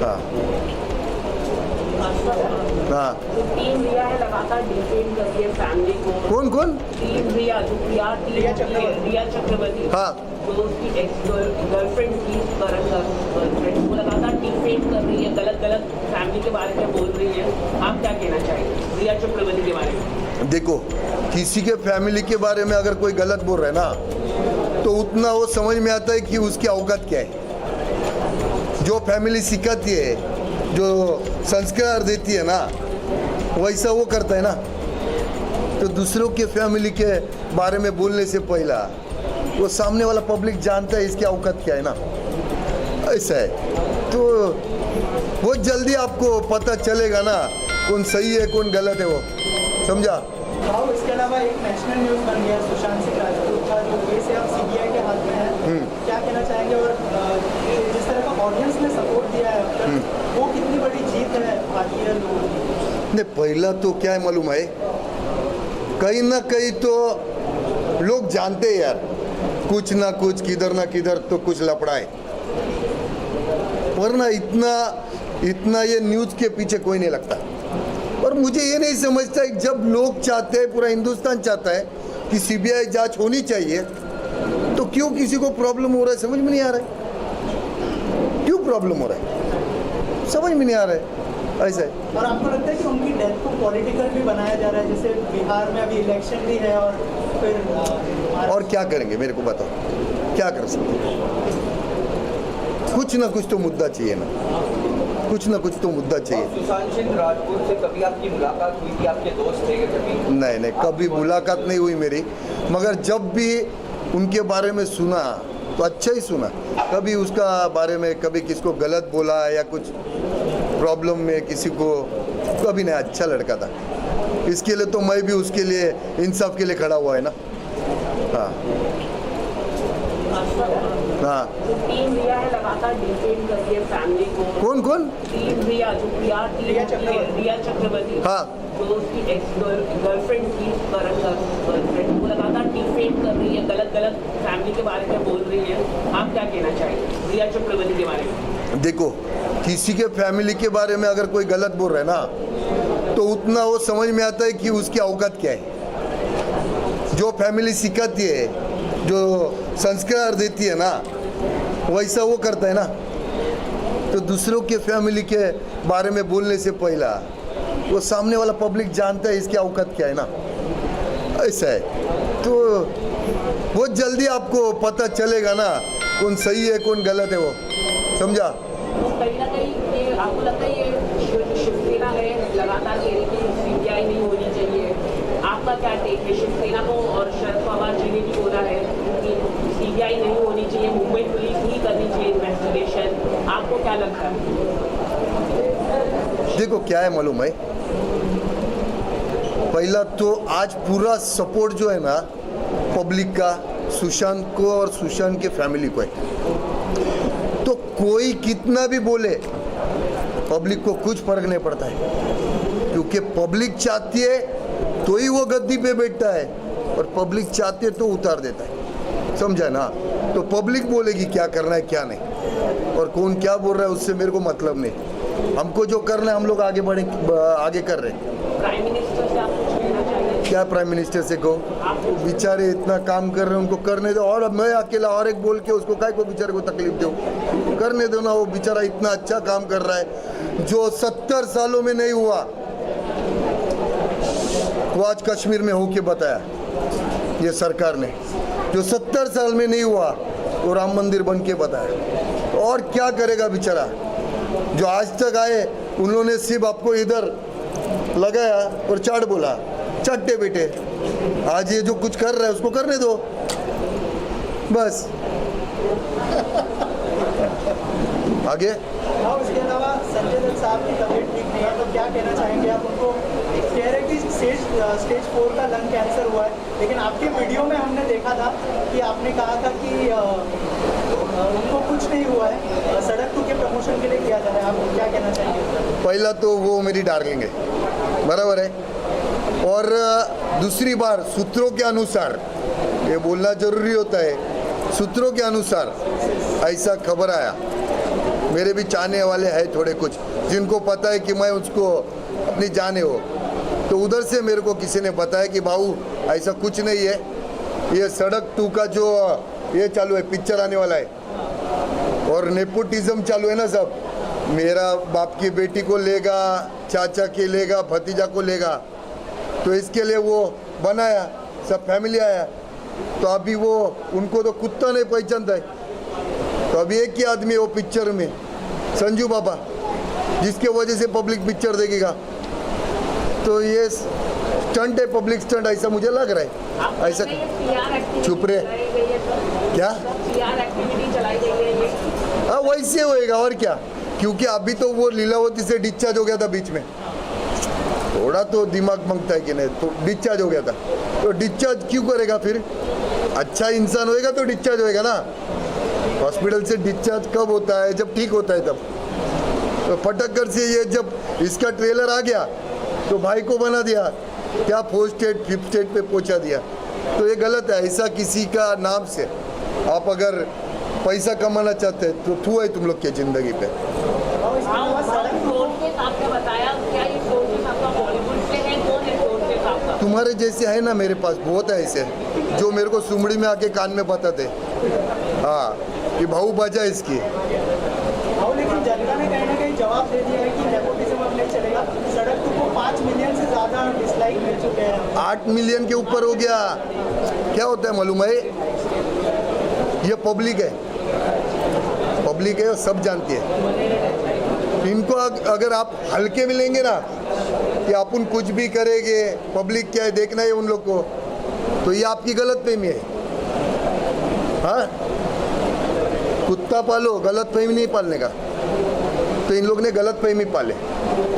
हाँ हाँ। तो टीम रिया है लगातार डिफेंड कर रही है फैमिली को। कौन कौन? टीम रिया, जो रिया चक्रवर्ती, हाँ। जो उसकी एक्स गर्लफ्रेंड थी, करंट गर्लफ्रेंड, वो लगातार डिफेंड कर रही है, गलत गलत फैमिली के बारे में बोल रही है। आप क्या कहना चाहेंगे रिया चक्रवर्ती के बारे में? देखो, किसी के फैमिली के बारे में अगर कोई गलत बोल रहा है ना, तो उतना वो समझ में आता है कि उसकी औकात क्या है। जो फैमिली सिखाती है, जो संस्कार देती है ना, वैसा वो करता है ना। तो दूसरों के फैमिली के बारे में बोलने से पहला वो सामने वाला पब्लिक जानता है इसकी औकात क्या है ना, ऐसा है। तो बहुत जल्दी आपको पता चलेगा ना कौन सही है कौन गलत है, वो समझा। और इसके अलावा एक नेशनल न्यूज़ बन गया सुशांत सिंह राजपूत का, जो केस है अब सीबीआई के हाथ में है। क्या कहना चाहेंगे? और जिस तरह का ऑडियंस ने सपोर्ट दिया है अब तक, वो कितनी बड़ी जीत है भारतीय लोगों की? नहीं, पहला तो क्या है मालूम है, कहीं ना कहीं तो लोग जानते हैं यार, कुछ ना कुछ किधर ना किधर तो कुछ लफड़ा है, वरना इतना ये न्यूज़ के पीछे कोई नहीं लगता। और मुझे ये नहीं समझता है, जब लोग चाहते हैं, पूरा हिंदुस्तान चाहता है कि सीबीआई जांच होनी चाहिए, तो क्यों किसी को प्रॉब्लम हो रहा है समझ में नहीं आ रहा है। क्यों प्रॉब्लम हो रहा है समझ में नहीं आ रहा है, ऐसा है। और आपको लगता है कि उनकी डेथ को पॉलिटिकल भी बनाया जा रहा है? जैसे बिहार में अभी इलेक्शन भी है, और फिर और क्या करेंगे मेरे को बताओ, क्या कर सकते? कुछ ना कुछ तो मुद्दा चाहिए ना, कुछ ना कुछ तो मुद्दा चाहिए। सुशांत सिंह राजपूत से कभी आपकी मुलाकात हुई थी? आपके दोस्त थे कभी? नहीं, कभी मुलाकात नहीं हुई मेरी, मगर जब भी उनके बारे में सुना तो अच्छा ही सुना। कभी उसका बारे में कभी किसको गलत बोला या कुछ प्रॉब्लम में किसी को, कभी नहीं। अच्छा लड़का था, इसके लिए तो मैं भी उसके लिए इंसाफ के लिए खड़ा हुआ है ना। हाँ हाँ। तो टीम रिया है लगातार डिफेंड कर रही है फैमिली को। कौन कौन? टीम रिया, जो रिया चक्रवर्ती, हाँ। जो उसकी एक्स गर्लफ्रेंड थी, करंट गर्लफ्रेंड, वो लगातार डिफेंड कर रही है, गलत गलत फैमिली के बारे में बोल रही है। आप क्या कहना चाहेंगे रिया चक्रवर्ती के बारे में? देखो, किसी के फैमिली के बारे में अगर कोई गलत बोल रहा है ना, तो उतना वो समझ में आता है कि उसकी औकात क्या है। जो फैमिली सिखाती है, जो संस्कार देती है ना, वैसा वो करता है ना। तो दूसरों के फैमिली के बारे में बोलने से पहला वो सामने वाला पब्लिक जानता है इसकी औकात क्या है ना, ऐसा है। तो बहुत जल्दी आपको पता चलेगा ना कौन सही है कौन गलत है, वो समझा। तो कहीं ना कहीं ये आपको लगता है ये शिवसेना है लगातार कह रही कि सीबीआई नहीं होनी चाहिए, आपका क्या टेक है? शिवसेना को और शरद पवार जी ने भी बोला है कि सीबीआई नहीं होनी चाहिए, मुंबई पुलिस ही करनी चाहिए इन्वेस्टिगेशन। आपको क्या लगता है? देखो, क्या है मालूम है, पहला तो आज पूरा सपोर्ट जो है ना पब्लिक का सुशांत को और सुशांत के फैमिली को है। तो कोई कितना भी बोले, पब्लिक को कुछ फर्क नहीं पड़ता है, क्योंकि पब्लिक चाहती है तो ही वो गद्दी पे बैठता है, और पब्लिक चाहती है तो उतार देता है, समझा ना। तो पब्लिक बोलेगी क्या करना है क्या नहीं, और कौन क्या बोल रहा है उससे मेरे को मतलब नहीं। हमको जो करना है हम लोग आगे बढ़े, आगे कर रहे हैं। प्राइम मिनिस्टर से आप कुछ कहना चाहिए? क्या प्राइम मिनिस्टर से कहो, बेचारे इतना काम कर रहे हैं, उनको करने दो। और अब मैं अकेला और एक बोल के उसको काय को बेचारे को तकलीफ दो, करने दो ना। वो बेचारा इतना अच्छा काम कर रहा है जो 70 सालों में नहीं हुआ, वो आज कश्मीर में होके बताया ये सरकार ने। जो 70 साल में नहीं हुआ वो राम मंदिर बन के बताया। और क्या करेगा बेचारा, जो आज तक आए उन्होंने सिर्फ आपको इधर लगाया और चाट बोला, चट्टे बेटे। आज ये जो कुछ कर रहा है उसको करने दो बस। आगे। और उसके अलावा संजय दत्त साहब की तबीयत ठीक नहीं है, तो क्या कहना चाहेंगे आप उनको? कह रहे कि स्टेज 4 का लंग कैंसर हुआ है, लेकिन आपके वीडियो में हमने देखा था कि आपने कहा था कि उनको कुछ नहीं हुआ है, सड़क टू के प्रमोशन के लिए किया जा रहा है। आप क्या कहना चाहेंगे? पहला तो वो मेरी डार्लिंग है, बराबर है। और दूसरी बार सूत्रों के अनुसार, ये बोलना जरूरी होता है, सूत्रों के अनुसार ऐसा खबर आया मेरे भी चाहने वाले हैं थोड़े कुछ, जिनको पता है कि मैं उसको अपनी जाने हो, तो उधर से मेरे को किसी ने बताया कि भाऊ ऐसा कुछ नहीं है, ये सड़क 2 का जो ये चालू है, पिक्चर आने वाला है, और नेपोटिज्म चालू है ना सब, मेरा बाप की बेटी को लेगा, चाचा के लेगा, भतीजा को लेगा, तो इसके लिए वो बनाया, सब फैमिली आया, तो अभी वो उनको तो कुत्ता नहीं पहचानता है, तो अभी एक ही आदमी है वो पिक्चर में, संजू बाबा, जिसके वजह से पब्लिक पिक्चर देखेगा, तो ये स्टंट है, पब्लिक स्टंट, ऐसा मुझे लग रहा है। ऐसा चुप रहे क्या, एक्टिविटी चलाई गई है ये? हाँ वैसे होएगा और क्या, क्योंकि अभी तो वो लीलावती से डिस्चार्ज हो गया था बीच में, थोड़ा तो दिमाग मांगता है कि नहीं, तो डिस्चार्ज हो गया था, तो डिस्चार्ज क्यों करेगा फिर, अच्छा इंसान होएगा तो डिस्चार्ज होएगा ना। हॉस्पिटल से डिस्चार्ज कब होता है, जब ठीक होता है तब, तो फटक कर से ये जब इसका ट्रेलर आ गया तो भाई को बना दिया, क्या 4th स्टेट 5th स्टेट पे पहुंचा दिया, तो ये गलत है। ऐसा किसी का नाम से आप अगर पैसा कमाना चाहते हैं तो थू है तुम लोग की जिंदगी पे। आपने बताया क्या ये सोर्सेस आपका बॉलीवुड से है, कौन है सोर्सेस आपका? तुम्हारे जैसे है ना मेरे पास बहुत है ऐसे, जो मेरे को सुमड़ी में आके कान में बताते, हाँ कि भाऊ बजा इसकी। लेकिन जनता ने कहीं ना कहीं जवाब दे दिया है कि नेपोटिज्म अब नहीं चलेगा। सड़क 2 को 5 मिलियन से ज़्यादा डिसलाइक मिल चुके हैं, 8 मिलियन के ऊपर हो गया। क्या होता है मालूम है, ये पब्लिक है, पब्लिक है, सब जानती है। इनको अगर आप हल्के में लेंगे ना कि अपन कुछ भी करेंगे, पब्लिक क्या है देखना है उन लोग को, तो ये आपकी गलत फहमी है। हाँ, कुत्ता पालो, गलत फहमी नहीं पालने का, तो इन लोग ने गलत फहमी पाले,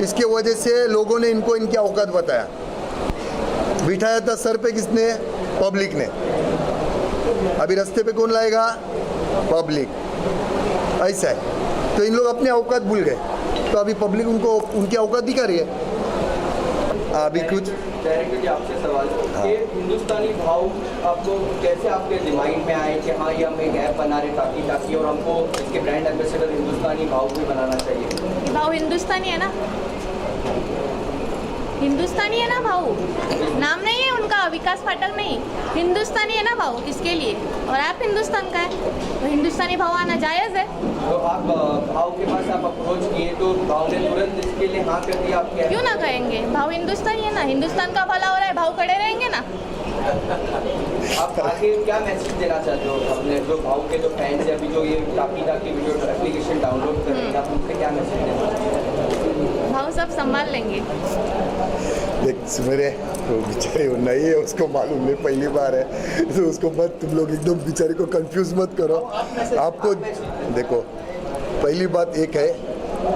इसके वजह से लोगों ने इनको इनकी औकात बताया, बिठाया था सर पे किसने, पब्लिक ने। अभी रास्ते पे कौन लाएगा, पब्लिक, ऐसा है। तो इन लोग अपने औकात भूल गए, तो अभी पब्लिक उनको उनकी औकात दिखा रही है। अभी कुछ डायरेक्टर जी आपसे सवाल कि हिंदुस्तानी भाव आपको कैसे आपके दिमाग में आए कि हाँ ये हम एक ऐप बना रहे ताकि और हमको इसके ब्रांड एम्बेसडर हिंदुस्तानी भाव भी बनाना चाहिए। भाऊ हिंदुस्तानी है ना, हिंदुस्तानी है ना भाऊ, नाम नहीं है उनका विकास फाटक नहीं, हिंदुस्तानी है ना भाऊ, इसके लिए, और आप हिंदुस्तान का है तो हिंदुस्तानी भाव आना जायज़ है। तो आप भाव के पास आप अप्रोच किए तो भाव ने तुरंत इसके लिए हाँ कर दिया, आप क्या क्यों ना कहेंगे, भाव हिंदुस्तानी है ना, हिंदुस्तान का भला हो रहा है, भाव खड़े रहेंगे ना। आप आगे क्या मैसेज देना चाहते हो अपने जो भाव के जो फैंस है, अभी जो ये टाकी वीडियो एप्लीकेशन डाउनलोड कर रहे हैं, आप उनसे क्या मैसेज देना चाहते हैं? भाव सब संभाल लेंगे। देख मेरे वो बेचारे वो नहीं है, उसको मालूम नहीं, पहली बार है, तो उसको मत तुम लोग एकदम बेचारे को कंफ्यूज मत करो। आपको देखो, पहली बात एक है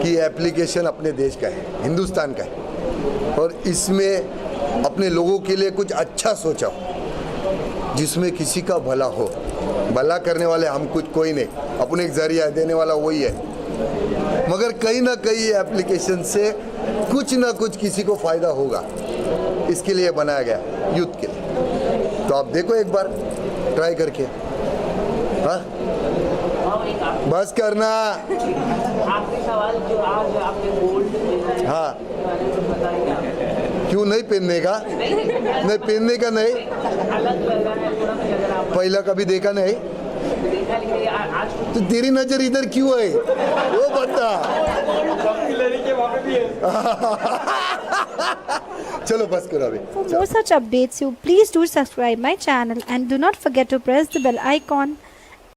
कि एप्लीकेशन अपने देश का है, हिंदुस्तान का है, और इसमें अपने लोगों के लिए कुछ अच्छा सोचा हो, जिसमें किसी का भला हो। भला करने वाले हम कुछ कोई नहीं, अपने एक जरिया देने वाला वही है, मगर कहीं ना कहीं एप्लीकेशन से कुछ ना कुछ किसी को फ़ायदा होगा, इसके लिए बनाया गया, यूथ के लिए। तो आप देखो एक बार ट्राई करके। हाँ बस करना। आखिरी सवाल, जो आज आपने गोल्ड, हाँ बताइए क्यों नहीं पहनने का, नहीं पहनने का नहीं, अलग लग रहा है थोड़ा सा, अगर आप पहला कभी देखा नहीं, देखा, लेकिन आज तो तेरी नज़र इधर क्यों है वो बता। चलो बस करो अभी। For more such updates, you please do subscribe my channel and do not forget to press the bell icon